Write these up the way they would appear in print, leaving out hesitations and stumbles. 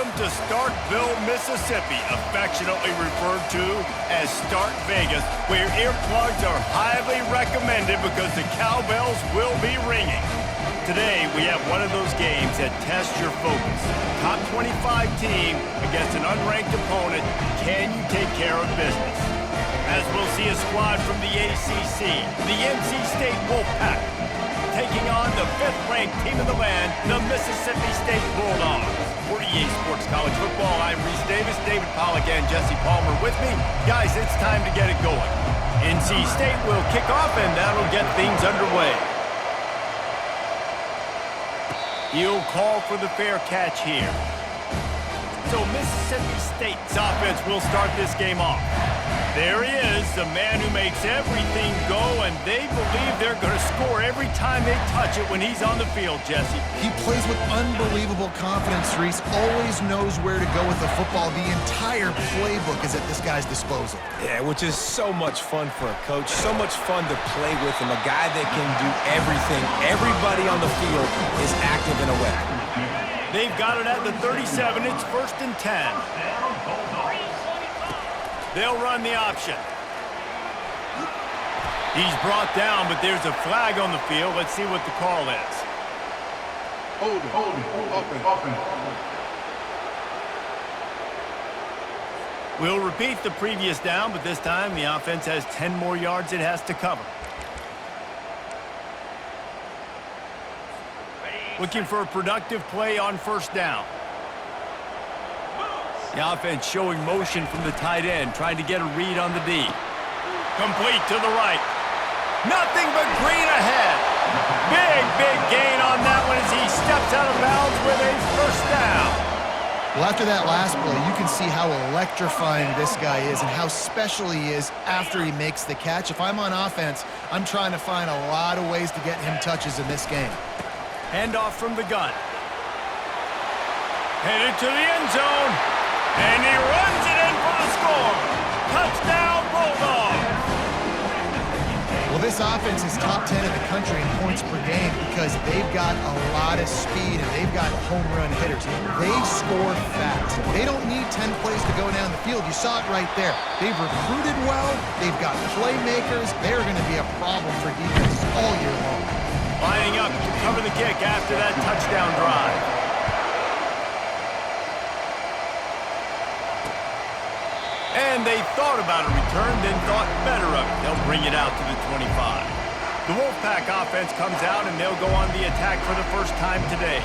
Welcome to Starkville, Mississippi, affectionately referred to as Stark Vegas, where earplugs are highly recommended because the cowbells will be ringing. Today, we have one of those games that tests your focus. Top 25 team against an unranked opponent. Can you take care of business? As we'll see a squad from the ACC, the NC State Wolfpack, taking on the 5th-ranked team in the land, the Mississippi State Bulldogs. For EA Sports College Football, I'm Reese Davis, David Pollack, and Jesse Palmer with me. Guys, it's time to get it going. NC State will kick off, and that'll get things underway. He'll call for the fair catch here. So Mississippi State's offense will start this game off. There he is, the man who makes everything go, and they believe they're going to score every time they touch it when he's on the field, Jesse. He plays with unbelievable confidence, Reese. Always knows where to go with the football. The entire playbook is at this guy's disposal. Yeah, which is so much fun for a coach, so much fun to play with him, a guy that can do everything. Everybody on the field is active in a way. They've got it at the 37. It's 1st and 10. They'll run the option. He's brought down, but there's a flag on the field. Let's see what the call is. Hold it, open. We'll repeat the previous down, but this time the offense has 10 more yards it has to cover. Looking for a productive play on 1st down. The offense showing motion from the tight end, trying to get a read on the D. Complete to the right. Nothing but green ahead. Big gain on that one as he steps out of bounds with a 1st down. Well, after that last play, you can see how electrifying this guy is and how special he is after he makes the catch. If I'm on offense, I'm trying to find a lot of ways to get him touches in this game. Handoff from the gun. Headed to the end zone. And he runs it in for the score. Touchdown, Bulldogs. Well, this offense is top 10 in the country in points per game because they've got a lot of speed and they've got home run hitters. They score fast. They don't need 10 plays to go down the field. You saw it right there. They've recruited well. They've got playmakers. They're going to be a problem for defenses all year long. Lining up to cover the kick after that touchdown drive. And they thought about a return, then thought better of it. They'll bring it out to the 25. The Wolfpack offense comes out, and they'll go on the attack for the first time today.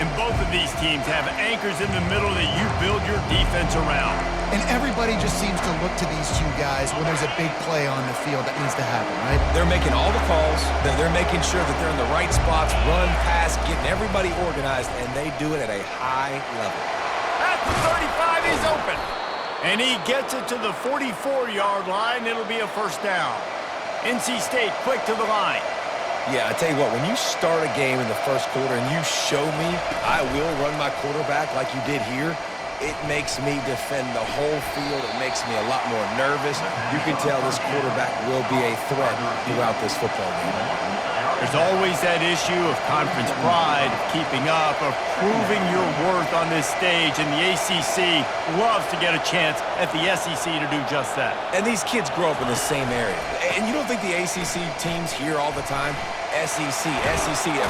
And both of these teams have anchors in the middle that you build your defense around. And everybody just seems to look to these two guys when there's a big play on the field that needs to happen, right? They're making all the calls. They're making sure that they're in the right spots, run, pass, getting everybody organized, and they do it at a high level. At the 35, he's open. And he gets it to the 44-yard line. It'll be a 1st down. NC State quick to the line. Yeah, I tell you what, when you start a game in the 1st quarter and you show me I will run my quarterback like you did here, it makes me defend the whole field. It makes me a lot more nervous. You can tell this quarterback will be a threat throughout this football game. There's always that issue of conference pride, of keeping up, of proving your worth on this stage, and the ACC loves to get a chance at the SEC to do just that. And these kids grow up in the same area. And you don't think the ACC teams hear all the time, SEC,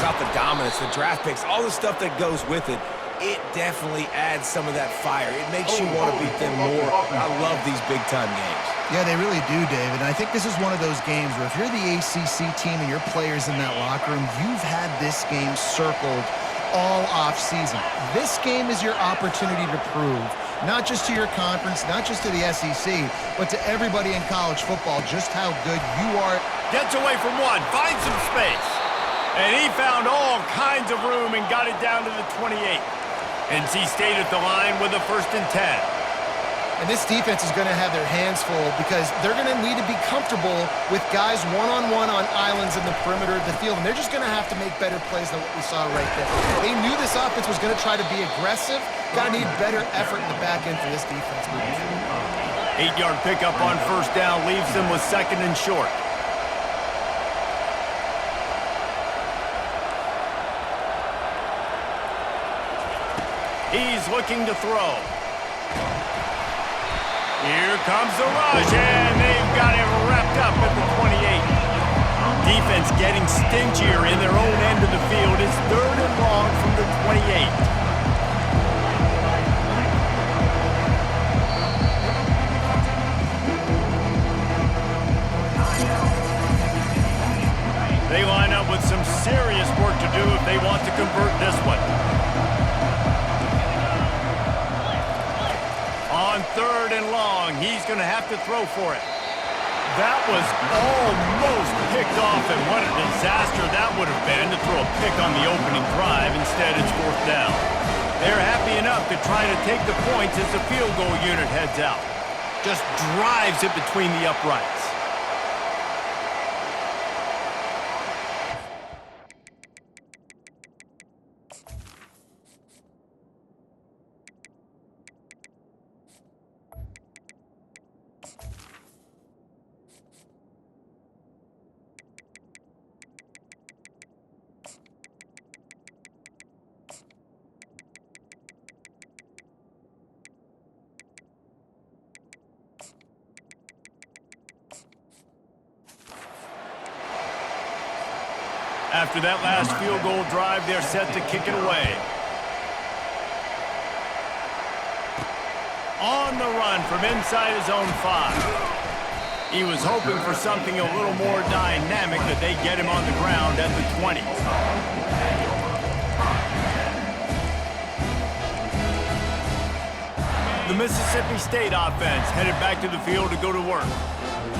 about the dominance, the draft picks, all the stuff that goes with it. It definitely adds some of that fire. It makes you want to beat them more. I love these big-time games. Yeah, they really do, David. And I think this is one of those games where if you're the ACC team and your players in that locker room, you've had this game circled all off-season. This game is your opportunity to prove, not just to your conference, not just to the SEC, but to everybody in college football, just how good you are. Gets away from one, finds some space. And he found all kinds of room and got it down to the 28. NC State at the line with a 1st and 10. And this defense is going to have their hands full because they're going to need to be comfortable with guys one-on-one on islands in the perimeter of the field. And they're just going to have to make better plays than what we saw right there. They knew this offense was going to try to be aggressive. Got to need better effort in the back end for this defense moving forward. 8-yard pickup on 1st down leaves them with 2nd and short. He's looking to throw. Here comes the rush, and they've got him wrapped up at the 28. Defense getting stingier in their own end of the field. It's 3rd and long from the 28. They line up with some serious work to do if they want to convert this one. On 3rd and long, he's going to have to throw for it. That was almost picked off, and what a disaster that would have been to throw a pick on the opening drive. Instead, it's 4th down. They're happy enough to try to take the points as the field goal unit heads out. Just drives it between the uprights. After that last field goal drive, they're set to kick it away. On the run from inside his own 5. He was hoping for something a little more dynamic, that they get him on the ground at the 20. The Mississippi State offense headed back to the field to go to work.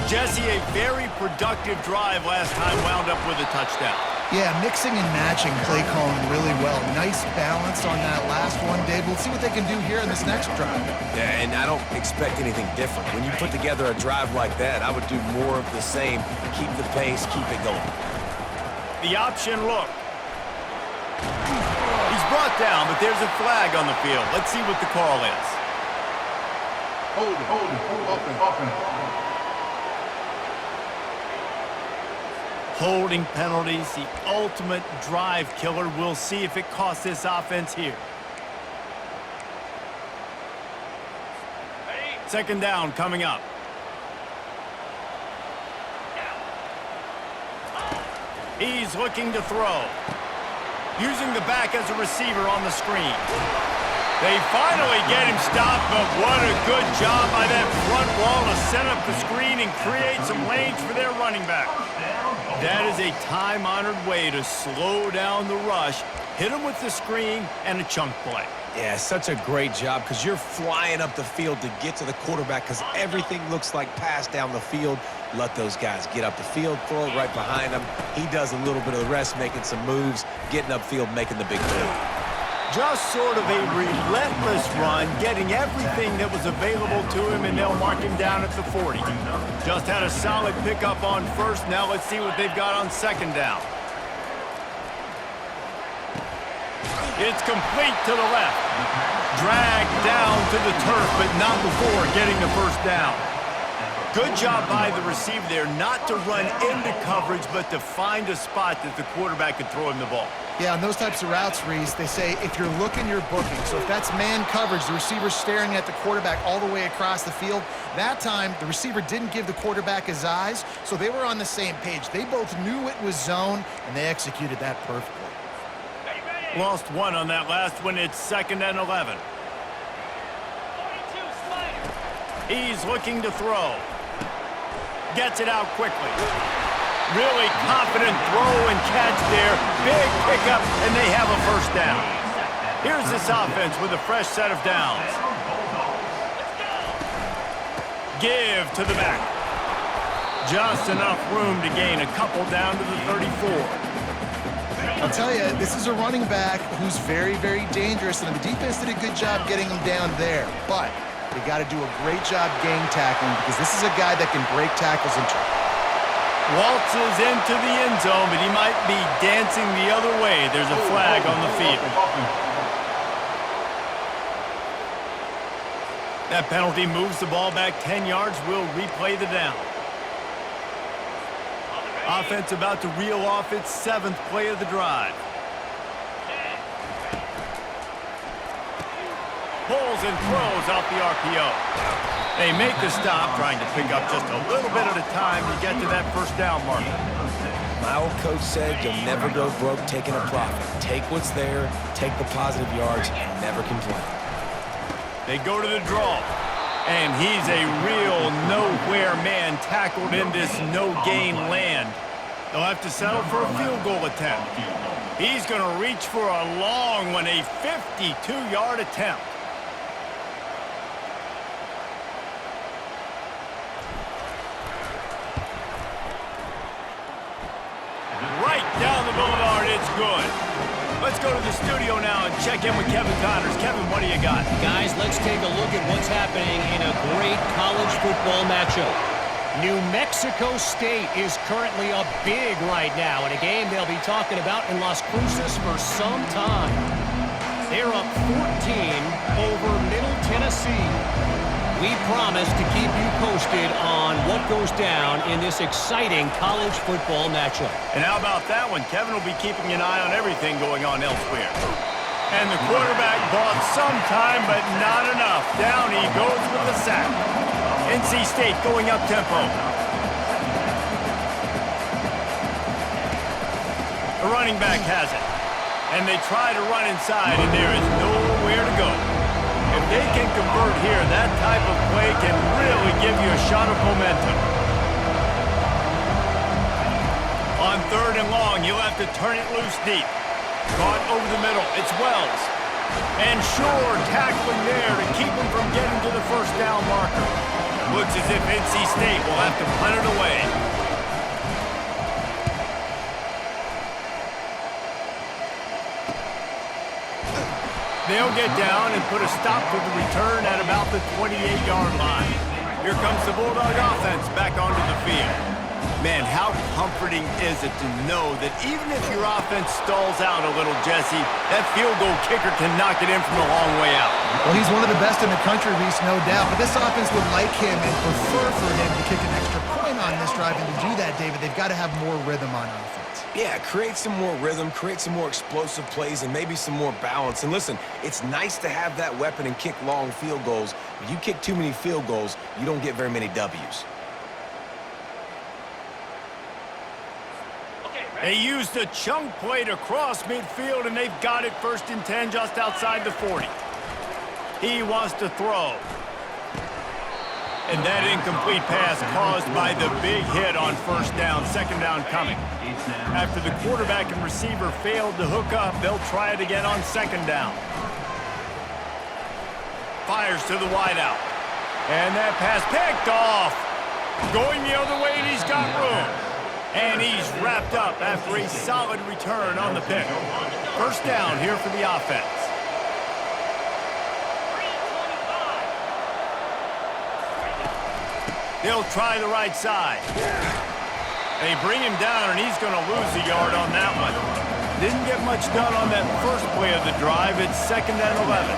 Jesse, a very productive drive last time, wound up with a touchdown. Yeah, mixing and matching play calling really well. Nice balance on that last one, Dave. We'll see what they can do here in this next drive. Yeah, and I don't expect anything different. When you put together a drive like that, I would do more of the same. Keep the pace, keep it going. The option look. He's brought down, but there's a flag on the field. Let's see what the call is. Hold it, open. Holding penalties, the ultimate drive killer. We'll see if it costs this offense here. 2nd down coming up. He's looking to throw. Using the back as a receiver on the screen. They finally get him stopped, but what a good job by that front wall to set up the screen and create some lanes for their running back. That is a time-honored way to slow down the rush, hit him with the screen, and a chunk play. Yeah, such a great job, because you're flying up the field to get to the quarterback, because everything looks like pass down the field. Let those guys get up the field, throw it right behind him. He does a little bit of the rest, making some moves, getting upfield, making the big play. Just sort of a relentless run, getting everything that was available to him, and they'll mark him down at the 40. Just had a solid pickup on 1st. Now let's see what they've got on 2nd down. It's complete to the left. Dragged down to the turf, but not before getting the 1st down. Good job by the receiver there, not to run into coverage, but to find a spot that the quarterback could throw him the ball. Yeah, on those types of routes, Reese, they say if you're looking, you're booking. So if that's man coverage, the receiver's staring at the quarterback all the way across the field. That time, the receiver didn't give the quarterback his eyes, so they were on the same page. They both knew it was zone, and they executed that perfectly. Lost one on that last one. It's 2nd and 11. He's looking to throw. Gets it out quickly. Really confident throw and catch there. Big pickup, and they have a 1st down. Here's this offense with a fresh set of downs. Give to the back. Just enough room to gain a couple down to the 34. I'll tell you, this is a running back who's very, very dangerous, and the defense did a good job getting him down there. But they got to do a great job gang tackling, because this is a guy that can break tackles and waltzes into the end zone, but he might be dancing the other way. There's a flag on the field. That penalty moves the ball back 10 yards. We'll replay the down. Offense about to reel off its 7th play of the drive. pulls and throws off the RPO. They make the stop, trying to pick up just a little bit at a time to get to that first down marker. My old coach said you'll never go broke taking a profit. Take what's there, take the positive yards, and never complain. They go to the draw. And he's a real nowhere man tackled in this no-gain land. They'll have to settle for a field goal attempt. He's going to reach for a long one, a 52-yard attempt. Right down the boulevard, it's good. Let's go to the studio now and check in with Kevin Connors. Kevin, what do you got? Guys, let's take a look at what's happening in a great college football matchup. New Mexico State is currently up big right now in a game they'll be talking about in Las Cruces for some time. They're up 14 over Middle Tennessee. We promise to keep you posted on what goes down in this exciting college football matchup. And how about that one? Kevin will be keeping an eye on everything going on elsewhere. And the quarterback bought some time, but not enough. Down he goes with the sack. NC State going up tempo. The running back has it. And they try to run inside, and there is nowhere to go. If they can convert here, that type of play can really give you a shot of momentum. On 3rd and long, you'll have to turn it loose deep. Caught over the middle. It's Wells. And sure, tackling there to keep him from getting to the first down marker. Looks as if NC State will have to punt it away. They'll get down and put a stop to the return at about the 28-yard line. Here comes the Bulldog offense back onto the field. Man, how comforting is it to know that even if your offense stalls out a little, Jesse, that field goal kicker can knock it in from a long way out. Well, he's one of the best in the country, Reese, no doubt. But this offense would like him and prefer for him to kick an extra point on this drive. And to do that, David, they've got to have more rhythm on offense. Yeah, create some more rhythm, create some more explosive plays, and maybe some more balance. And listen, it's nice to have that weapon and kick long field goals. If you kick too many field goals, you don't get very many W's. They used a chunk play to cross midfield, and they've got it 1st and 10 just outside the 40. He wants to throw. And that incomplete pass caused by the big hit on 1st down, 2nd down coming. After the quarterback and receiver failed to hook up, they'll try it again on 2nd down. Fires to the wideout. And that pass picked off. Going the other way, and he's got room. And he's wrapped up after a solid return on the pick. 1st down here for the offense. They'll try the right side. They bring him down, and he's going to lose a yard on that one. Didn't get much done on that first play of the drive. It's 2nd and 11.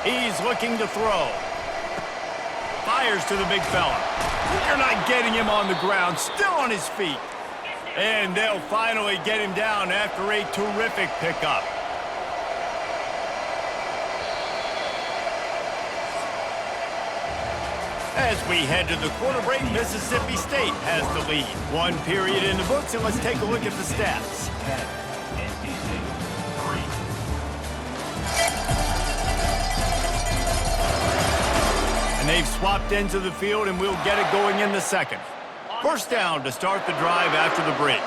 He's looking to throw. Fires to the big fella. They're not getting him on the ground. Still on his feet. And they'll finally get him down after a terrific pickup. As we head to the quarter break, Mississippi State has the lead. 1 period in the books, and let's take a look at the stats. And they've swapped into the field, and we'll get it going in the 2nd. 1st down to start the drive after the break.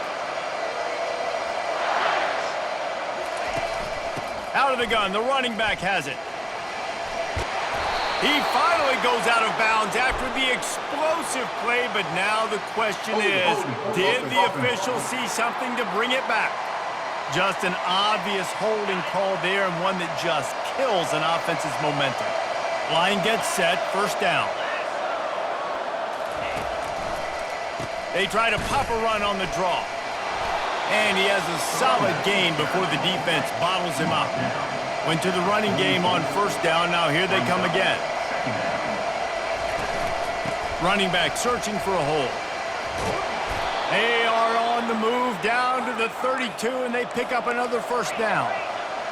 Out of the gun, the running back has it. He finally goes out of bounds after the explosive play, but now the question is, did the official see something to bring it back? Just an obvious holding call there, and one that just kills an offense's momentum. Line gets set, 1st down. They try to pop a run on the draw. And he has a solid gain before the defense bottles him up. Went to the running game on 1st down. Now here they come again. Running back searching for a hole. They are on the a move down to the 32, and they pick up another first down.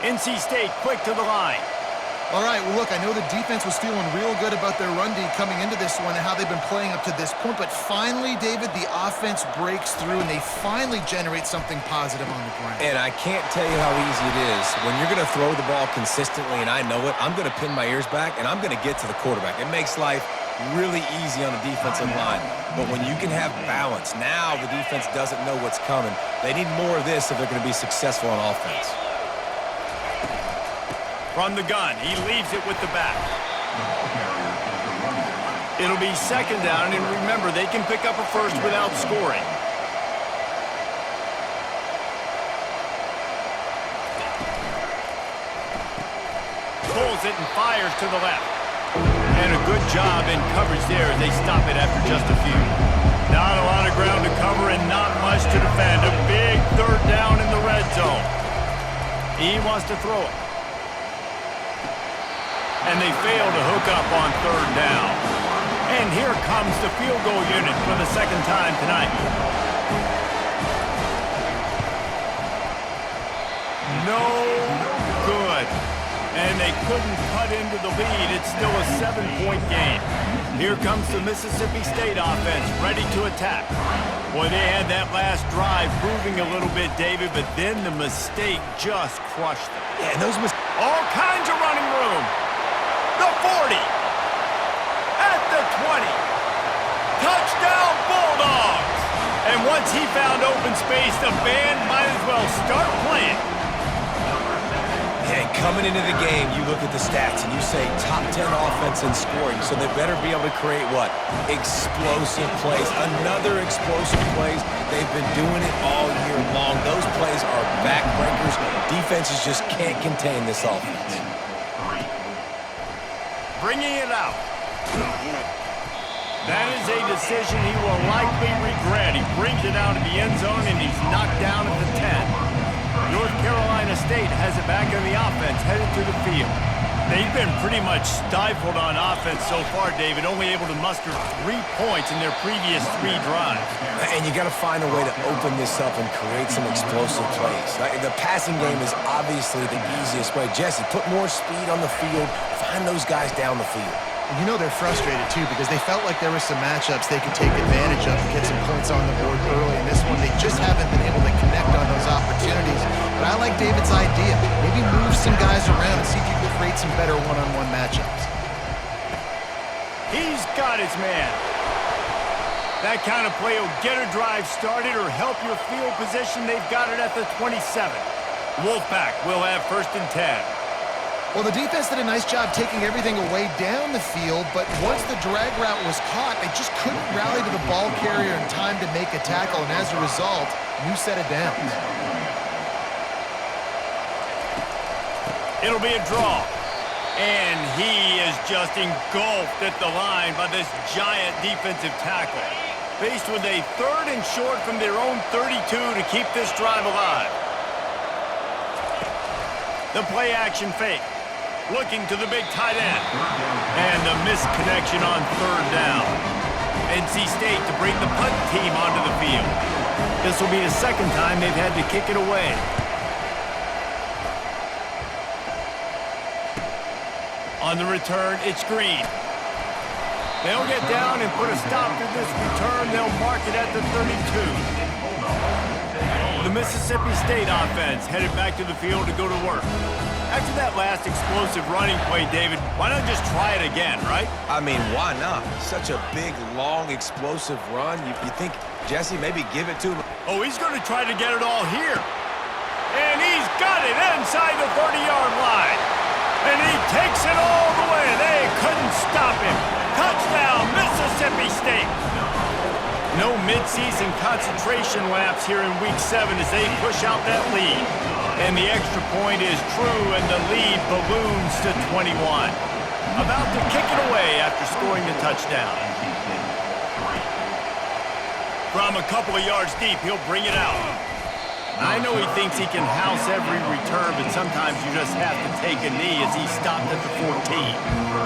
NC State quick to the line. All right, well, look, I know the defense was feeling real good about their run D coming into this one and how they've been playing up to this point, but finally, David, the offense breaks through, and they finally generate something positive on the ground. And I can't tell you how easy it is. When you're going to throw the ball consistently, and I know it, I'm going to pin my ears back, and I'm going to get to the quarterback. It makes life really easy on the defensive line. But when you can have balance, now the defense doesn't know what's coming. They need more of this if they're going to be successful on offense. From the gun, he leaves it with the back. It'll be second down, and remember, they can pick up a first without scoring. Pulls it and fires to the left. And a good job in coverage there as they stop it after just a few. Not a lot of ground to cover and not much to defend. A big third down in the red zone. He wants to throw it. And they fail to hook up on third down. And here comes the field goal unit for the second time tonight. No good. And they couldn't cut into the lead. It's still a 7-point game. Here comes the Mississippi State offense, ready to attack. Boy, they had that last drive moving a little bit, David, but then the mistake just crushed them. Yeah, and those all kinds of running room. The 40, at the 20, touchdown Bulldogs! And once he found open space, the band might as well start playing. And coming into the game, you look at the stats and you say top 10 offense in scoring, so they better be able to create what? Explosive plays. Another explosive plays. They've been doing it all year long. Those plays are backbreakers. Defenses just can't contain this offense. Bringing it out. That is a decision he will likely regret. He brings it out of the end zone, and he's knocked down at the 10. North Carolina State has it back on the offense, headed to the field. They've been pretty much stifled on offense so far, David, only able to muster 3 points in their previous 3 drives. And you got to find a way to open this up and create some explosive plays. The passing game is obviously the easiest way. Jesse, put more speed on the field. Find those guys down the field. And you know they're frustrated, too, because they felt like there were some matchups they could take advantage of and get some points on the board early. In this one, they just haven't been able to connect on those opportunities. But I like David's idea. Maybe move some guys around and see if you can create some better one-on-one matchups. He's got his man. That kind of play will get a drive started or help your field position. They've got it at the 27. Wolfpack will have first and 10. Well, the defense did a nice job taking everything away down the field, but once the drag route was caught, they just couldn't rally to the ball carrier in time to make a tackle, and as a result, new set of downs. It'll be a draw. And he is just engulfed at the line by this giant defensive tackle. Faced with a third and short from their own 32 to keep this drive alive. The play action fake. Looking to the big tight end. And the misconnection on third down. NC State to bring the punt team onto the field. This will be the second time they've had to kick it away. On the return, it's Green. They'll get down and put a stop to this return. They'll mark it at the 32. The Mississippi State offense headed back to the field to go to work. After that last explosive running play, David, why not just try it again, right? I mean, why not? Such a big, long, explosive run. You think, Jesse, maybe give it to him? Oh, he's going to try to get it all here. And he's got it inside the 30-yard line. And he takes it all the way. They couldn't stop him. Touchdown, Mississippi State. No midseason concentration laps here in Week 7 as they push out that lead. And the extra point is true, and the lead balloons to 21. About to kick it away after scoring the touchdown. From a couple of yards deep, he'll bring it out. I know he thinks he can house every return, but sometimes you just have to take a knee as he stopped at the 14.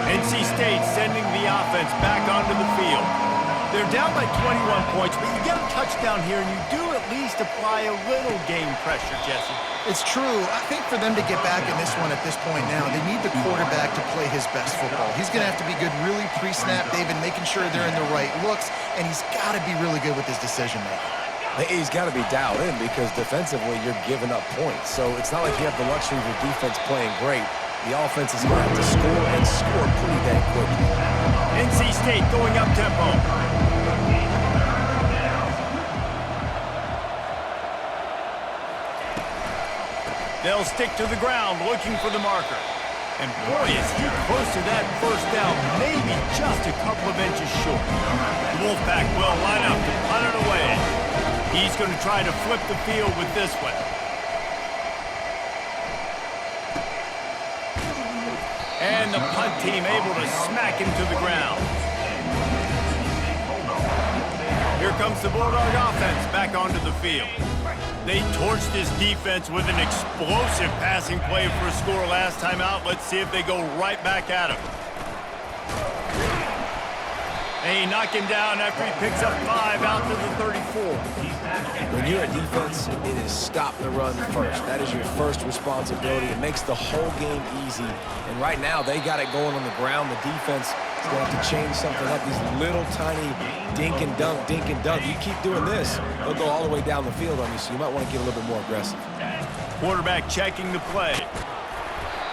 NC State sending the offense back onto the field. They're down by 21 points, but you got to touchdown here, and you do at least apply a little game pressure, Jesse. It's true. I think for them to get back in this one at this point now, they need the quarterback to play his best football. He's going to have to be good really pre-snap, David, making sure they're in the right looks, and he's got to be really good with his decision-making. He's got to be dialed in because defensively you're giving up points. So it's not like you have the luxury of your defense playing great. The offense is going to have to score and score pretty dang quickly. NC State going up tempo. They'll stick to the ground looking for the marker. And boy, is he close to that first down, maybe just a couple of inches short. The Wolfpack will line up to punt it away. He's going to try to flip the field with this one. And the punt team able to smack him to the ground. Here comes the Bulldog offense back onto the field. They torched this defense with an explosive passing play for a score last time out. Let's see if they go right back at him. They knock him down after he picks up 5 out to the 34. When you're a defense, it is stop the run first. That is your first responsibility. It makes the whole game easy. And right now, they got it going on the ground. The defense is going to have to change something up. These little tiny dink and dunk, dink and dunk. You keep doing this, they'll go all the way down the field on you, so you might want to get a little bit more aggressive. Quarterback checking the play.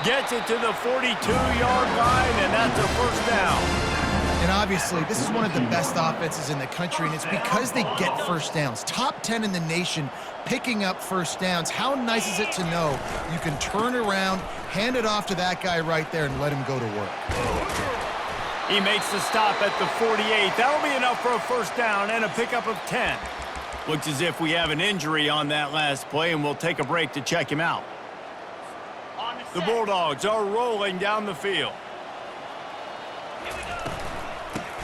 Gets it to the 42-yard line, and that's a first down. And obviously, this is one of the best offenses in the country, and it's because they get first downs. Top 10 in the nation picking up first downs. How nice is it to know you can turn around, hand it off to that guy right there, and let him go to work. He makes the stop at the 48. That'll be enough for a first down and a pickup of 10. Looks as if we have an injury on that last play, and we'll take a break to check him out. The Bulldogs are rolling down the field.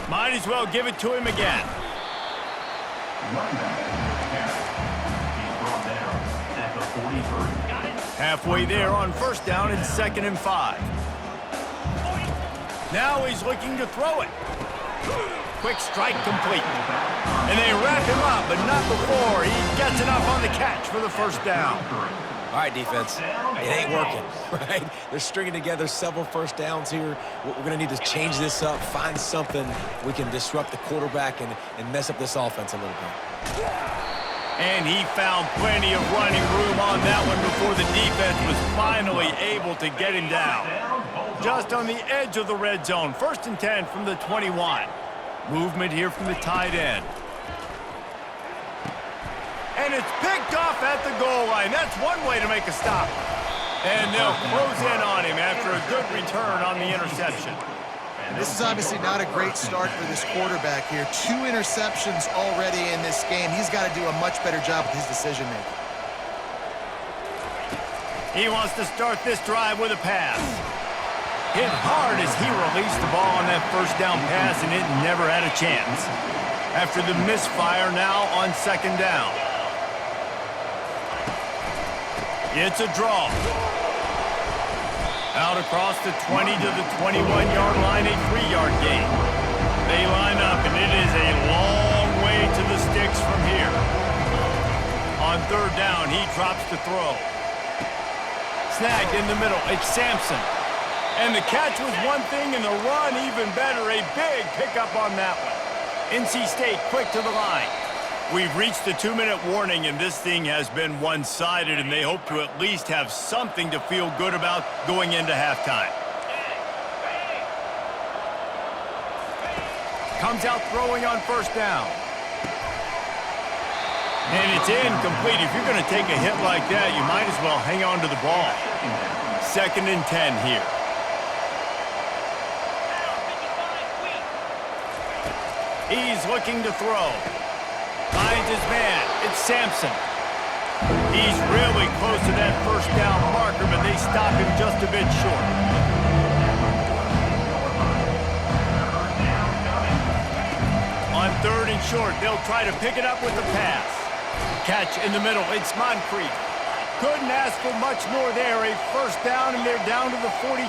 Might as well give it to him again. Halfway there on first down and 2nd and 5. Now he's looking to throw it. Quick strike complete. And they wrap him up, but not before he gets enough on the catch for the first down. All right, defense, it ain't working, right? They're stringing together several first downs here. We're going to need to change this up, find something we can disrupt the quarterback and mess up this offense a little bit. And he found plenty of running room on that one before the defense was finally able to get him down. Just on the edge of the red zone, 1st and 10 from the 21. Movement here from the tight end. And it's picked off at the goal line. That's one way to make a stop. And they'll close in on him after a good return on the interception. This is obviously not a great start for this quarterback here. 2 interceptions already in this game. He's got to do a much better job with his decision-making. He wants to start this drive with a pass. Hit hard as he released the ball on that first down pass, and it never had a chance. After the misfire now on 2nd down. It's a draw. Out across the 20 to the 21-yard line, a 3-yard gain. They line up, and it is a long way to the sticks from here. On 3rd down, he drops to throw. Snagged in the middle, it's Sampson. And the catch was one thing, and the run even better. A big pickup on that one. NC State quick to the line. We've reached the 2-minute warning, and this thing has been one-sided, and they hope to at least have something to feel good about going into halftime. Comes out throwing on 1st down. And it's incomplete. If you're going to take a hit like that, you might as well hang on to the ball. 2nd and 10 here. He's looking to throw. Finds his man. It's Sampson. He's really close to that first down marker, but they stop him just a bit short. On 3rd and short, they'll try to pick it up with the pass. Catch in the middle. It's Moncrief. Couldn't ask for much more there. A first down, and they're down to the 42.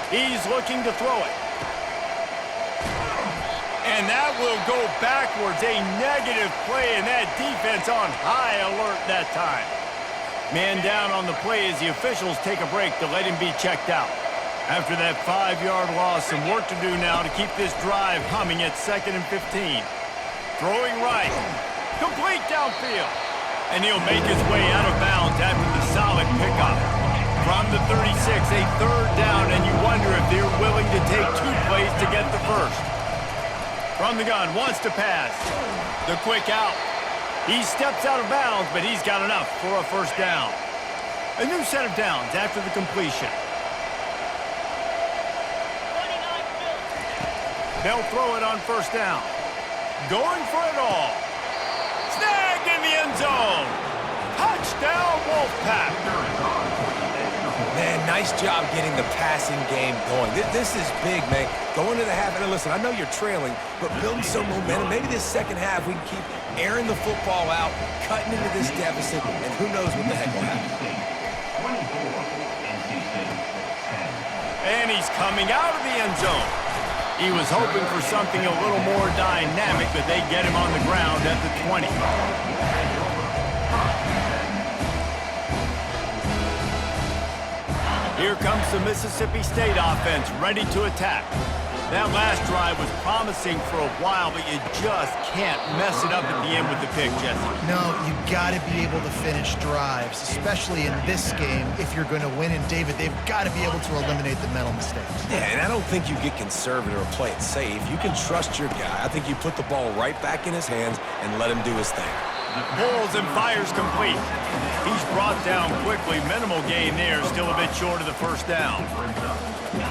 He's looking to throw it. And that will go backwards. A negative play, and that defense on high alert that time. Man down on the play as the officials take a break to let him be checked out. After that 5-yard loss, some work to do now to keep this drive humming at 2nd and 15. Throwing right. Complete downfield. And he'll make his way out of bounds after the solid pickup. From the 36, a 3rd down, and you wonder if they're willing to take 2 plays to get the first. From the gun, wants to pass. The quick out. He steps out of bounds, but he's got enough for a 1st down. A new set of downs after the completion. They'll throw it on 1st down. Going for it all. Snagged in the end zone. Touchdown, Wolfpack. Man, nice job getting the passing game going. This is big, man. Going to the half, and listen, I know you're trailing, but building some momentum. Maybe this 2nd half we can keep airing the football out, cutting into this deficit, and who knows what the heck will happen. And he's coming out of the end zone. He was hoping for something a little more dynamic, but they get him on the ground at the 20. Here comes the Mississippi State offense, ready to attack. That last drive was promising for a while, but you just can't mess it up at the end with the pick, Jesse. No, you got to be able to finish drives, especially in this game if you're going to win. And, David, they've got to be able to eliminate the mental mistakes. Yeah, and I don't think you get conservative or play it safe. You can trust your guy. I think you put the ball right back in his hands and let him do his thing. Pulls and fires complete. He's brought down quickly. Minimal gain there, still a bit short of the 1st down.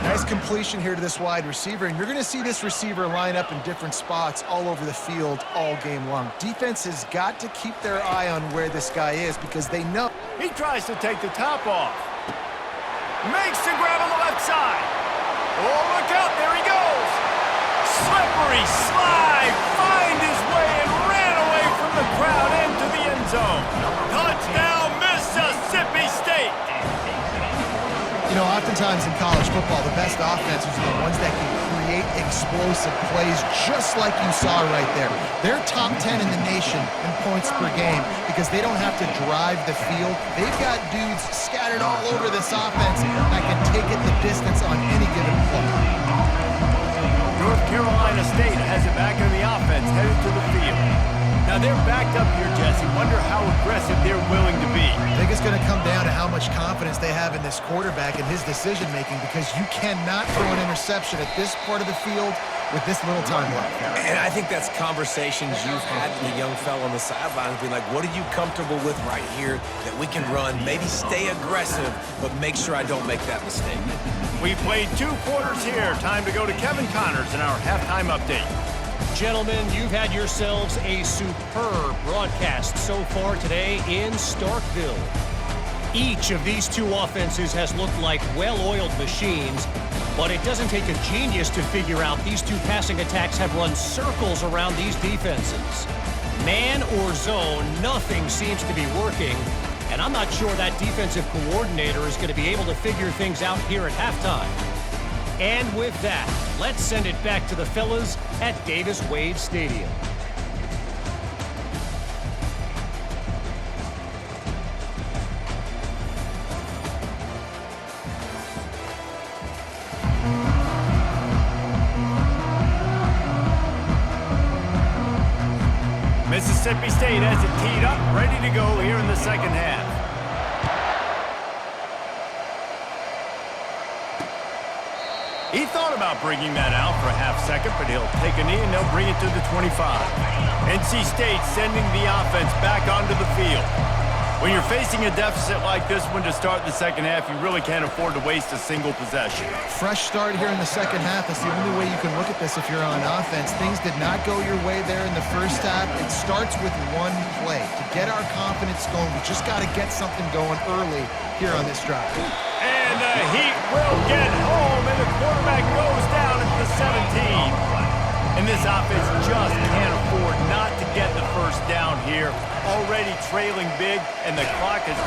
Nice completion here to this wide receiver, and you're going to see this receiver line up in different spots all over the field all game long. Defense has got to keep their eye on where this guy is because they know. He tries to take the top off. Makes the grab on the left side. Oh, look out, there he goes. Slippery slide, find his way and ran away from the crowd into the end zone. Touchdown, Mississippi State. You know, oftentimes in college football, the best offenses are the ones that can create explosive plays just like you saw right there. They're top 10 in the nation in points per game because they don't have to drive the field. They've got dudes scattered all over this offense that can take it the distance on any given play. North Carolina State has it back in the offense, headed to the field. Now they're backed up here, Jesse. Wonder how aggressive they're willing to be. I think it's going to come down to how much confidence they have in this quarterback and his decision-making because you cannot throw an interception at this part of the field with this little time left. And I think that's conversations you've had with the young fellow on the sidelines being like, what are you comfortable with right here that we can run? Maybe stay aggressive, but make sure I don't make that mistake. We've played 2 quarters here. Time to go to Kevin Connors in our halftime update. Gentlemen, you've had yourselves a superb broadcast so far today in Starkville. Each of these 2 offenses has looked like well-oiled machines, but it doesn't take a genius to figure out these 2 passing attacks have run circles around these defenses. Man or zone, nothing seems to be working, and I'm not sure that defensive coordinator is going to be able to figure things out here at halftime. And with that, let's send it back to the fellas at Davis-Wade Stadium. Mississippi State has it teed up, ready to go here in the 2nd half. He thought about bringing that out for a half-second, but he'll take a knee and they'll bring it to the 25. NC State sending the offense back onto the field. When you're facing a deficit like this one to start the 2nd half, you really can't afford to waste a single possession. Fresh start here in the 2nd half. That's the only way you can look at this if you're on offense. Things did not go your way there in the 1st half. It starts with one play. To get our confidence going, we just got to get something going early here on this drive. And the Heat will get home, and the quarterback goes down at the 17. And this offense just can't afford not to get the 1st down here. Already trailing big, and the clock is...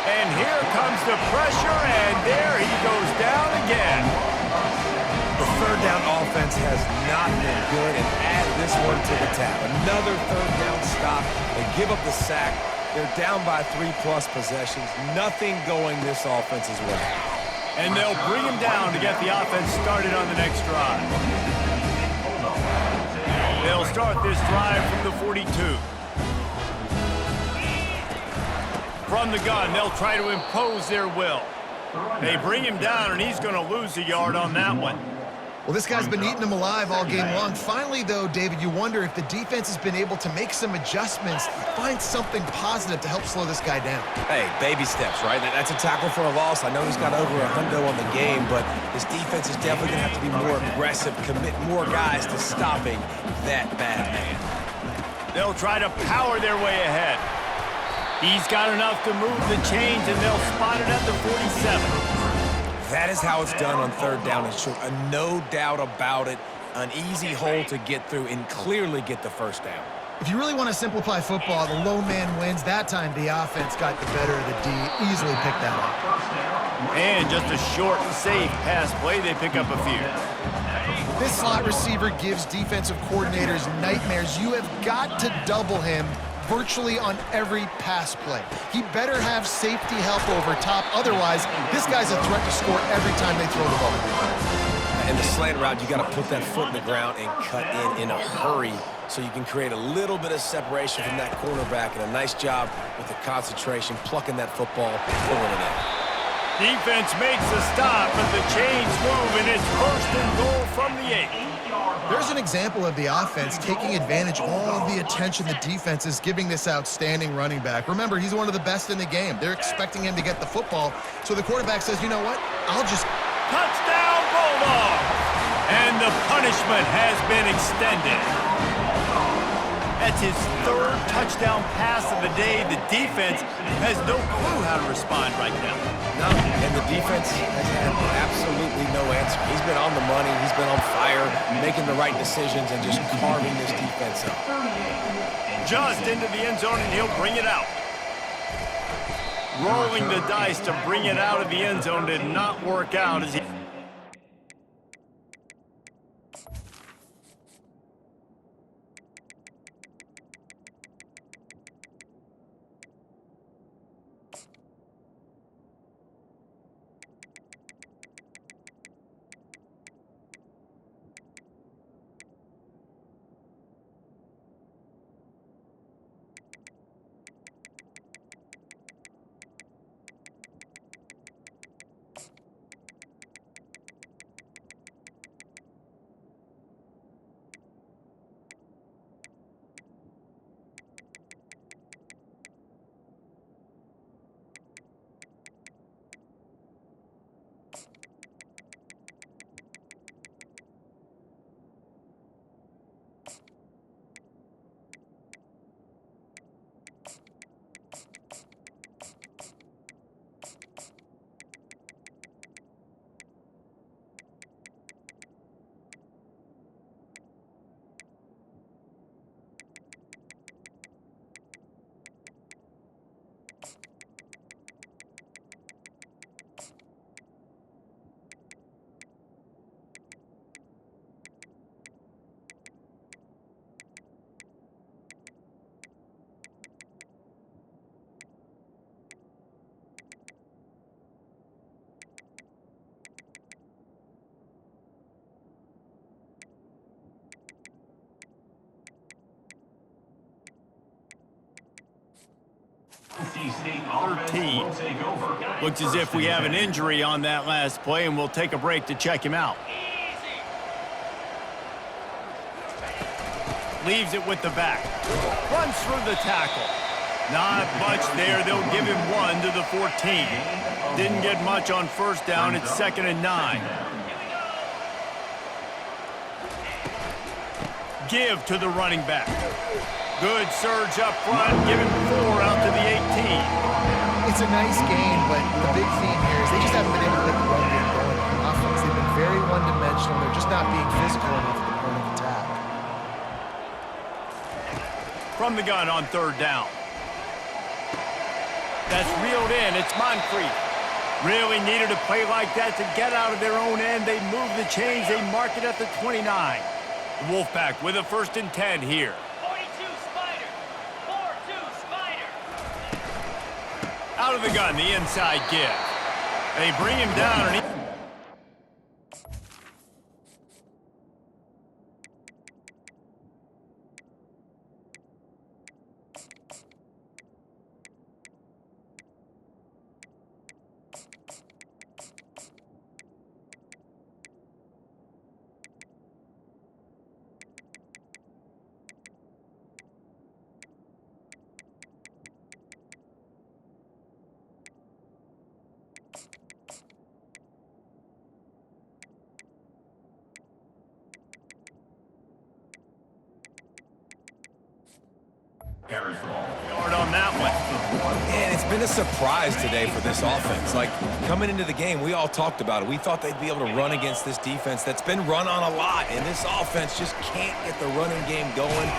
And here comes the pressure, and there he goes down again. The third down offense has not been good, and add this one to the tab. Another third down stop. They give up the sack. They're down by 3+ possessions. Nothing going this offense's way. And they'll bring him down to get the offense started on the next drive. They'll start this drive from the 42. From the gun, they'll try to impose their will. They bring him down, and he's going to lose a yard on that one. Well, this guy's been eating them alive all game long. Finally, though, David, you wonder if the defense has been able to make some adjustments, find something positive to help slow this guy down. Hey, baby steps, right? That's a tackle for a loss. I know he's got over a hundo on the game, but his defense is definitely going to have to be more aggressive, commit more guys to stopping that bad man. They'll try to power their way ahead. He's got enough to move the chains, and they'll spot it at the 47. That is how it's done on third down and short. No doubt about it. An easy hole to get through and clearly get the first down. If you really want to simplify football, the low man wins. That time, the offense got the better of the D. Easily picked that up. And just a short, safe pass play. They pick up a few. This slot receiver gives defensive coordinators nightmares. You have got to double him virtually on every pass play. He better have safety help over top. Otherwise, this guy's a threat to score every time they throw the ball. In the slant route, you got to put that foot in the ground and cut in a hurry so you can create a little bit of separation from that cornerback, and a nice job with the concentration, plucking that football, pulling it in. Defense makes a stop, but the chains move, and it's first and goal from the 8. There's an example of the offense taking advantage of all the attention the defense is giving this outstanding running back. Remember, he's one of the best in the game. They're expecting him to get the football, so the quarterback says, you know what, I'll just... Touchdown, Bulldogs! And the punishment has been extended. That's his third touchdown pass of the day. The defense has no clue how to respond right now. No, and the defense has had absolutely no answer. He's been on the money, he's been on fire, making the right decisions and just carving this defense up. Just into the end zone, and he'll bring it out. Rolling the dice to bring it out of the end zone did not work out as he... Looks as if we have an injury on that last play, and we'll take a break to check him out. Leaves it with the back. Runs through the tackle. Not much there. They'll give him 1 to the 14. Didn't get much on first down. It's 2nd and 9. Give to the running back. Good surge up front, giving 4 out to the 18. It's a nice game, but the big theme here is they just haven't been able to get the run game going on offense. They've been very one-dimensional. They're just not being physical enough at the point of attack. From the gun on 3rd down. That's reeled in. It's Moncrief. Really needed a play like that to get out of their own end. They move the chains. They mark it at the 29. The Wolfpack with a 1st and 10 here. 42 Spider. 4-2 Spider. Out of the gun, the inside give. They bring him down, and he... Yard on that one. And it's been a surprise today for this offense. Like, coming into the game, we all talked about it. We thought they'd be able to run against this defense that's been run on a lot, and this offense just can't get the running game going.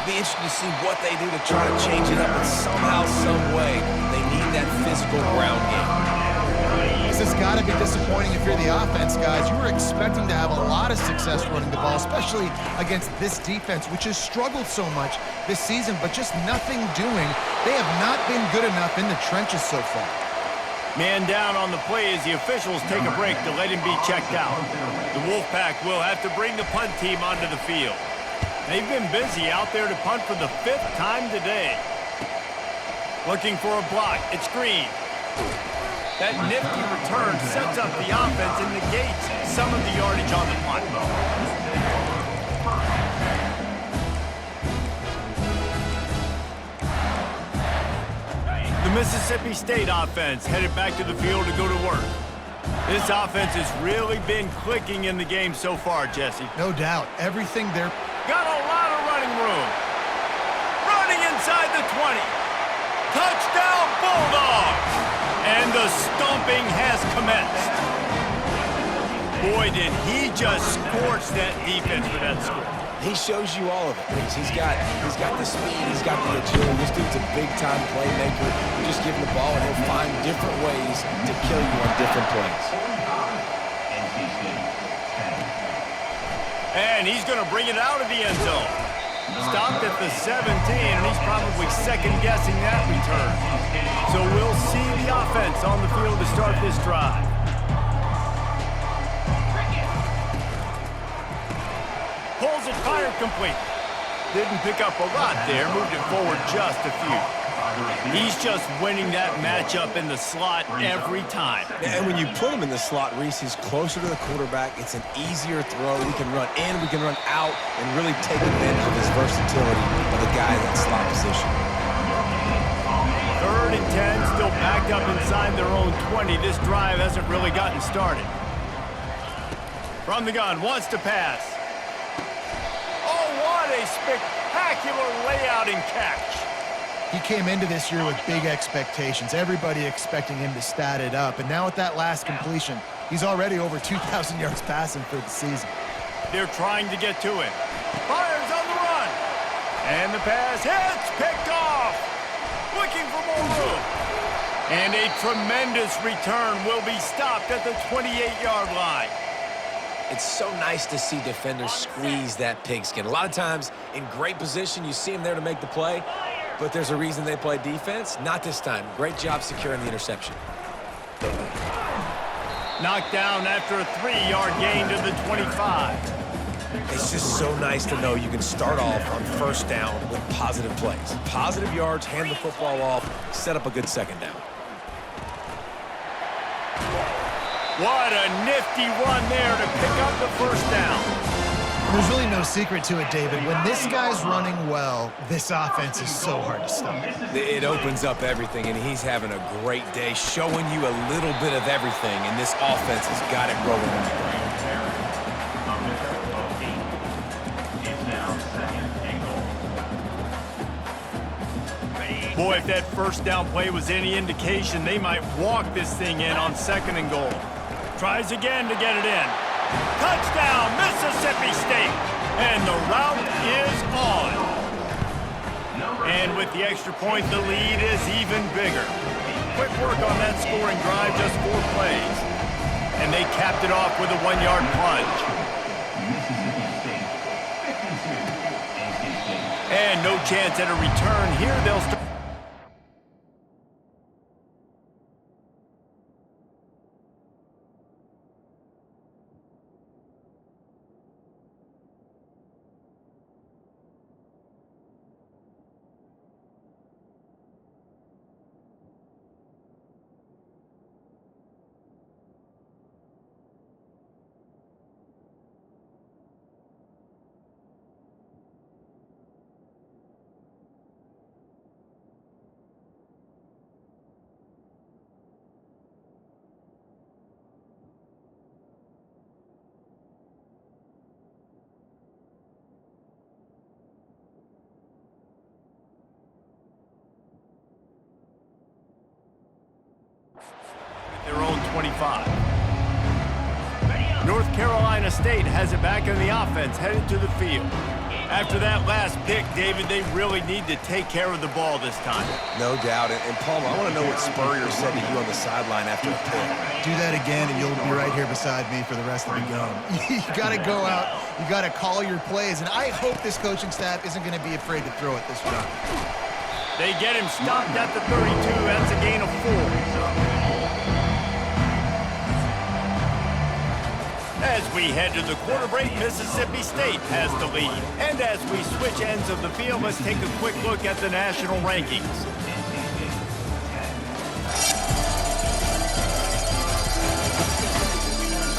Be interested to see what they do to try to change it up, and somehow, some way, they need that physical ground game. This has got to be disappointing if you're the offense, guys. You were expecting to have a lot of success running the ball, especially against this defense, which has struggled so much this season, but just nothing doing. They have not been good enough in the trenches so far. Man down on the play as the officials take a break to let him be checked out. The Wolfpack will have to bring the punt team onto the field. They've been busy out there to punt for the 5th time today. Looking for a block. It's Green. That nifty return sets up the offense and negates some of the yardage on the punt. The Mississippi State offense headed back to the field to go to work. This offense has really been clicking in the game so far, Jesse. No doubt. Everything they're... Got a lot of running room. Running inside the 20. Touchdown, Bulldogs! And the stomping has commenced. Boy, did he just scorch that defense for that score. He shows you all of it. He's got the speed, he's got the agility. This dude's a big-time playmaker. You just give him the ball, and he'll find different ways to kill you on different plays. And he's going to bring it out of the end zone. Stopped at the 17, and he's probably second-guessing that return. So we'll see the offense on the field to start this drive. Pulls it, fired complete. Didn't pick up a lot there, moved it forward just a few. He's just winning that matchup in the slot every time. And when you put him in the slot, Reese, he's closer to the quarterback. It's an easier throw. We can run in, we can run out, and really take advantage of his versatility of the guy in that slot position. 3rd and 10, still backed up inside their own 20. This drive hasn't really gotten started. From the gun, wants to pass. Oh, what a spectacular layout and catch. He came into this year with big expectations. Everybody expecting him to stat it up. And now with that last completion, he's already over 2,000 yards passing for the season. They're trying to get to it. Fires on the run. And the pass hits, picked off. Looking for more room. And a tremendous return will be stopped at the 28-yard line. It's so nice to see defenders squeeze that pigskin. A lot of times, in great position, you see them there to make the play, but there's a reason they play defense. Not this time. Great job securing the interception. Knocked down after a 3-yard gain to the 25. It's just so nice to know you can start off on 1st down with positive plays. Positive yards, hand the football off, set up a good 2nd down. What a nifty run there to pick up the 1st down. There's really no secret to it, David. When this guy's running well, this offense is so hard to stop. It opens up everything, and he's having a great day, showing you a little bit of everything, and this offense has got it rolling on the ground. Boy, if that 1st down play was any indication, they might walk this thing in on 2nd and goal. Tries again to get it in. Touchdown, Mississippi State. And the route is on. And with the extra point, the lead is even bigger. quick work on that scoring drive, just 4 plays. And they capped it off with a 1-yard plunge. And no chance at a return here. They'll start. Their own 25. North Carolina State has it back in the offense, headed to the field. After that last pick, David, they really need to take care of the ball this time. No doubt. And Palmer, I want to know what Spurrier said to you on the sideline after the pick. Do that again, and you'll be right here beside me for the rest of the game. You got to go out. You got to call your plays. And I hope this coaching staff isn't going to be afraid to throw it this round. They get him stopped at the 32. That's a gain of 4. As we head to the quarter break, Mississippi State has the lead. And as we switch ends of the field, let's take a quick look at the national rankings.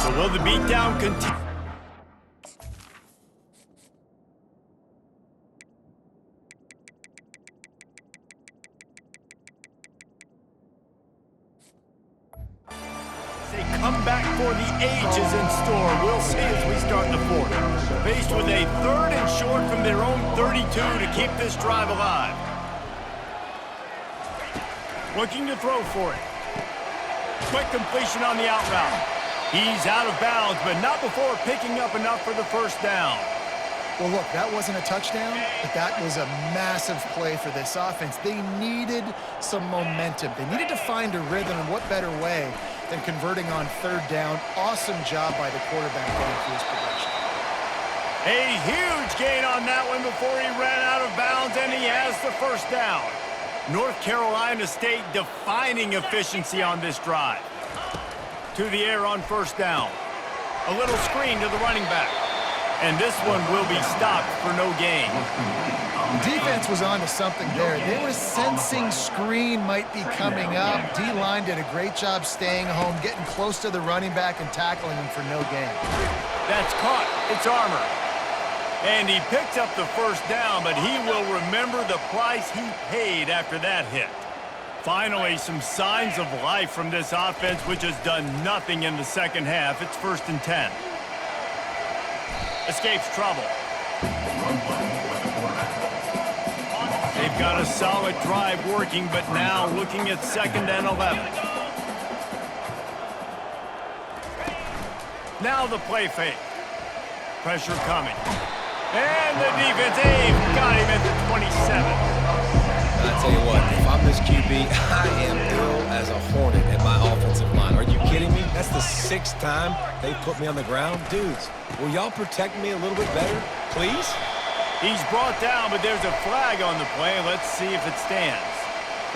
So will the beatdown continue? Comeback for the ages in store. We'll see as we start the 4th. Faced with a 3rd and short from their own 32 to keep this drive alive. Looking to throw for it. Quick completion on the out route. He's out of bounds, but not before picking up enough for the first down. Well, look, that wasn't a touchdown, but that was a massive play for this offense. They needed some momentum. They needed to find a rhythm, and what better way than converting on 3rd down. Awesome job by the quarterback getting through his progression. A huge gain on that one before he ran out of bounds, and he has the first down. North Carolina State defining efficiency on this drive. To the air on 1st down. A little screen to the running back. And this one will be stopped for no gain. The defense was on to something there. They were sensing screen might be coming up. D-line did a great job staying home, getting close to the running back and tackling him for no gain. That's caught. It's Armour. And he picks up the first down, but he will remember the price he paid after that hit. Finally, some signs of life from this offense, which has done nothing in the second half. It's 1st and 10. Escapes trouble. They've got a solid drive working, but now looking at 2nd and 11. Now the play fake. Pressure coming. And the defense, got him at the 27. I tell you what, if I'm this QB, I am ill as a hornet in my offensive line. Are you kidding me? That's the 6th time they put me on the ground. Dudes, will y'all protect me a little bit better, please? He's brought down, but there's a flag on the play. Let's see if it stands.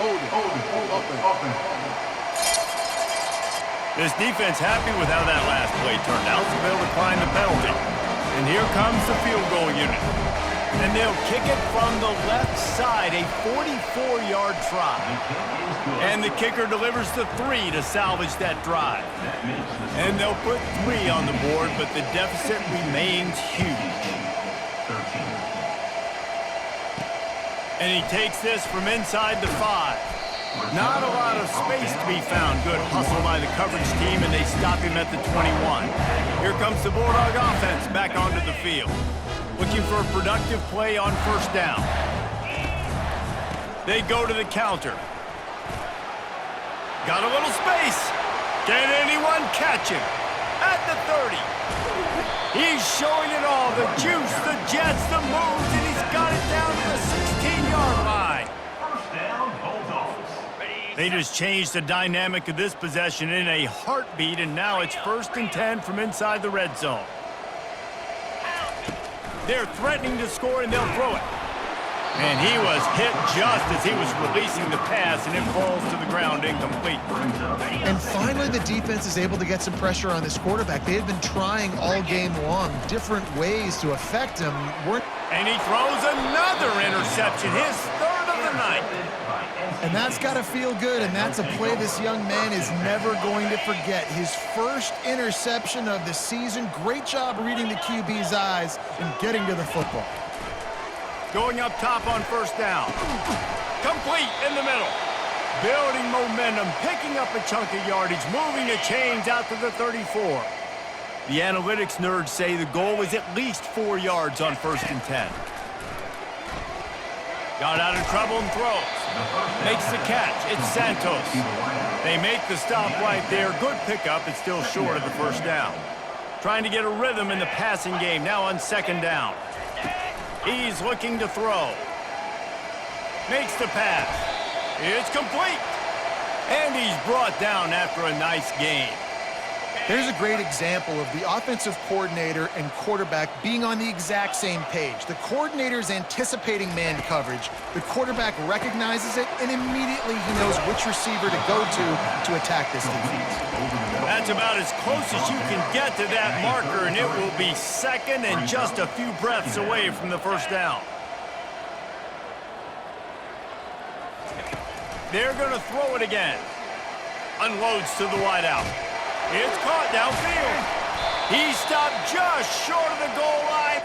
Hold it, open. This defense happy with how that last play turned out, so they'll decline the penalty. And here comes the field goal unit. And they'll kick it from the left side, a 44-yard try. And the kicker delivers the 3 to salvage that drive. And they'll put 3 on the board, but the deficit remains huge. And he takes this from inside the 5. Not a lot of space to be found. Good hustle by the coverage team, and they stop him at the 21. Here comes the Bulldog offense back onto the field. Looking for a productive play on 1st down. They go to the counter. Got a little space. Can anyone catch him? At the 30. He's showing it all. The juice, the jets, the moves, and he's got it down to the 16-yard line. First down, Bulldogs. Ready, They just changed the dynamic of this possession in a heartbeat, and now it's 1st and 10 from inside the red zone. They're threatening to score, and they'll throw it. And he was hit just as he was releasing the pass, and it falls to the ground incomplete. And finally, the defense is able to get some pressure on this quarterback. They had been trying all game long different ways to affect him. And he throws another interception, his 3rd of the night. And that's got to feel good, and that's a play this young man is never going to forget. His first interception of the season. Great job reading the QB's eyes and getting to the football. Going up top on 1st down. Complete in the middle. Building momentum, picking up a chunk of yardage, moving the chains out to the 34. The analytics nerds say the goal is at least 4 yards on 1st and 10. Got out of trouble and throws. Makes the catch. It's Santos. They make the stop right there. Good pickup. It's still short of the 1st down. Trying to get a rhythm in the passing game. Now on 2nd down. He's looking to throw. Makes the pass. It's complete. And he's brought down after a nice gain. There's a great example of the offensive coordinator and quarterback being on the exact same page. The coordinator's anticipating man coverage. The quarterback recognizes it, and immediately he knows which receiver to go to attack this defense. That's about as close as you can get to that marker, and it will be 2nd and just a few breaths away from the 1st down. They're going to throw it again. Unloads to the wideout. It's caught downfield. He stopped just short of the goal line.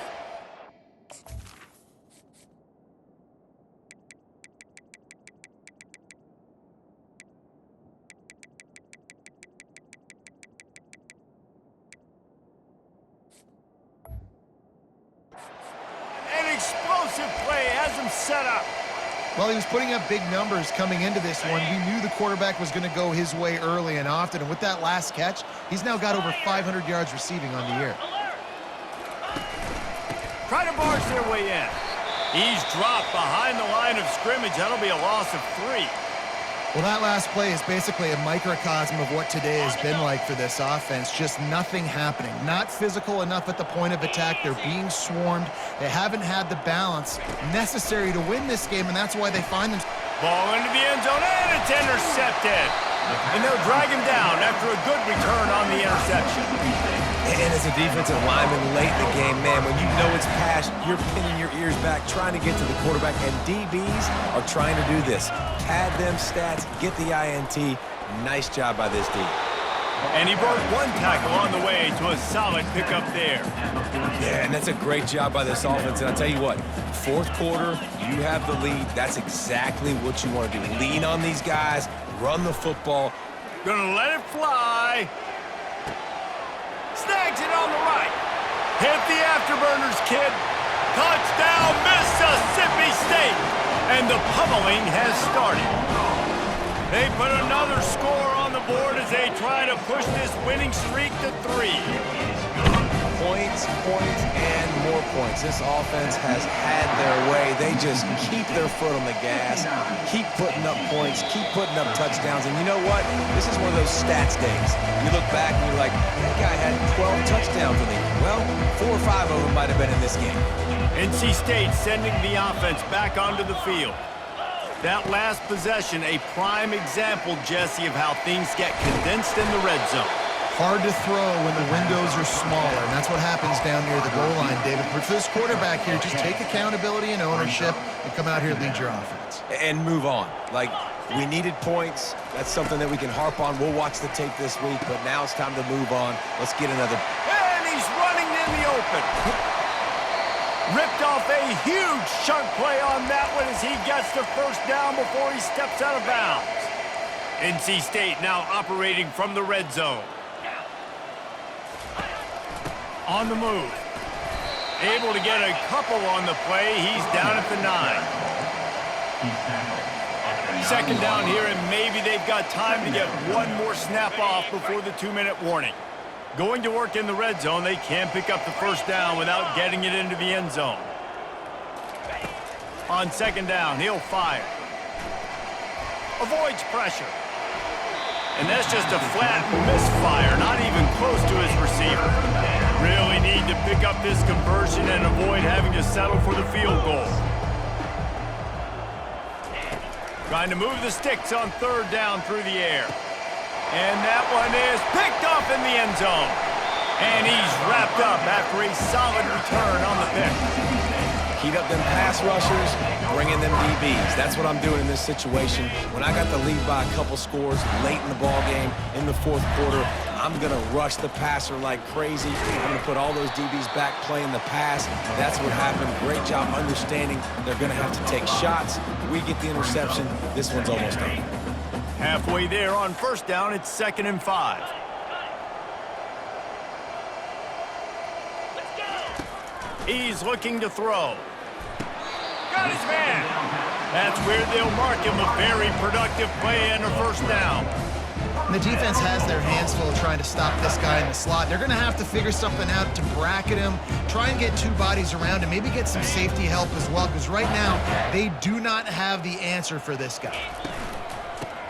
An explosive play has him set up. Well, he was putting up big numbers coming into this one. We knew the quarterback was going to go his way early and often, and with that last catch, he's now got over 500 yards receiving on the year. Try to barge their way in. He's dropped behind the line of scrimmage. That'll be a loss of 3. Well, that last play is basically a microcosm of what today has been like for this offense. Just nothing happening. Not physical enough at the point of attack. They're being swarmed. They haven't had the balance necessary to win this game, and that's why they find them. Ball into the end zone, and it's intercepted. And they'll drag him down after a good return on the interception. And as a defensive lineman late in the game, man, when you know it's past, you're pinning your ears back, trying to get to the quarterback, and DBs are trying to do this. Pad them stats, get the INT. Nice job by this D. And he broke 1 tackle on the way to a solid pickup there. Yeah, and that's a great job by this offense. And I'll tell you what, 4th quarter, you have the lead. That's exactly what you want to do. Lean on these guys, run the football. Gonna let it fly. Snags it on the right. Hit the afterburners, kid. Touchdown, Mississippi State. And the pummeling has started. They put another score on the board as they try to push this winning streak to 3. Points, and more points. This offense has had their way. They just keep their foot on the gas, keep putting up points, keep putting up touchdowns. And you know what? This is one of those stats days. You look back and you're like, that guy had 12 touchdowns in it. Well, 4 or 5 of them might have been in this game. NC State sending the offense back onto the field. That last possession, a prime example, Jesse, of how things get condensed in the red zone. Hard to throw when the windows are smaller, and that's what happens down near the goal line, David. But for this quarterback here, just take accountability and ownership and come out here and lead your offense. And move on. Like, we needed points. That's something that we can harp on. We'll watch the tape this week, but now it's time to move on. Let's get another. And he's running in the open. Ripped off a huge chunk play on that one as he gets the 1st down before he steps out of bounds. NC State now operating from the red zone. On the move. Able to get a couple on the play. He's down at the 9. 2nd down here, and maybe they've got time to get one more snap off before the 2-minute warning. Going to work in the red zone, they can't pick up the 1st down without getting it into the end zone. On 2nd down, he'll fire. avoids pressure. And that's just a flat misfire, not even close to his receiver. Really need to pick up this conversion and avoid having to settle for the field goal. Trying to move the sticks on third down through the air. And that one is picked off in the end zone. And he's wrapped up after a solid return on the pick. Heat up them pass rushers, bring in them DBs. That's what I'm doing in this situation. When I got the lead by a couple scores late in the ball game, in the fourth quarter, I'm going to rush the passer like crazy. I'm going to put all those DBs back playing the pass. That's what happened. Great job understanding they're going to have to take shots. We get the interception. This one's almost over. Halfway there on first down, it's 2nd and 5. He's looking to throw. Got his man. That's where they'll mark him a very productive play and a first down. And the defense has their hands full trying to stop this guy in the slot. They're going to have to figure something out to bracket him, try and get two bodies around him, maybe get some safety help as well, because right now they do not have the answer for this guy.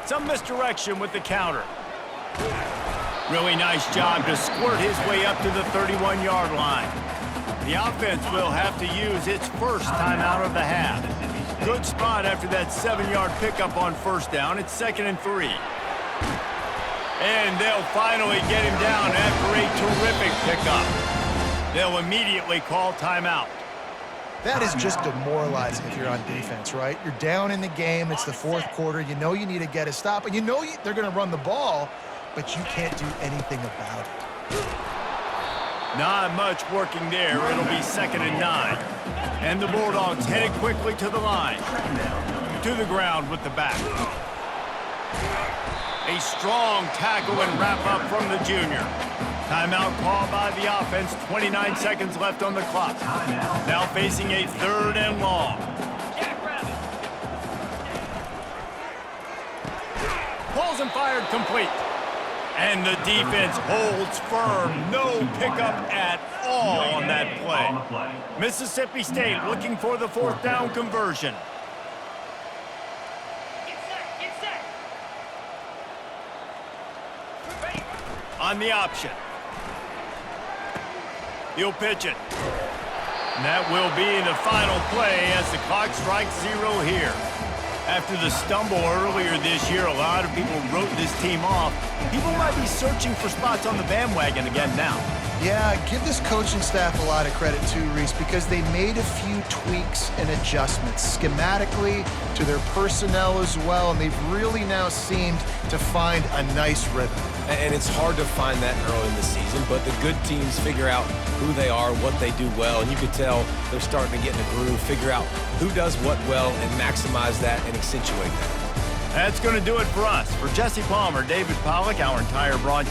Some misdirection with the counter. Really nice job to squirt his way up to the 31-yard line. The offense will have to use its first timeout of the half. Good spot after that 7-yard pickup on first down. It's 2nd and 3. And they'll finally get him down after a terrific pickup. They'll immediately call timeout. That is just demoralizing if you're on defense, right? You're down in the game. It's the fourth quarter. You know you need to get a stop, and you know they're going to run the ball, but you can't do anything about it. Not much working there. It'll be 2nd and 9. And the Bulldogs headed quickly to the line. To the ground with the back. A strong tackle and wrap-up from the junior. Timeout called by the offense. 29 seconds left on the clock. Now facing a 3rd and long. Pulls and fired complete. And the defense holds firm. No pickup at all on that play. Mississippi State looking for the 4th down conversion. Get set. Ready. On the option. He'll pitch it. And that will be the final play as the clock strikes 0 here. After the stumble earlier this year, a lot of people wrote this team off. People might be searching for spots on the bandwagon again now. Yeah, give this coaching staff a lot of credit too, Reese, because they made a few tweaks and adjustments schematically to their personnel as well, and they've really now seemed to find a nice rhythm. And it's hard to find that early in the season, but the good teams figure out who they are, what they do well, and you can tell they're starting to get in a groove, figure out who does what well, and maximize that and accentuate that. That's going to do it for us. For Jesse Palmer, David Pollack, our entire broadcast.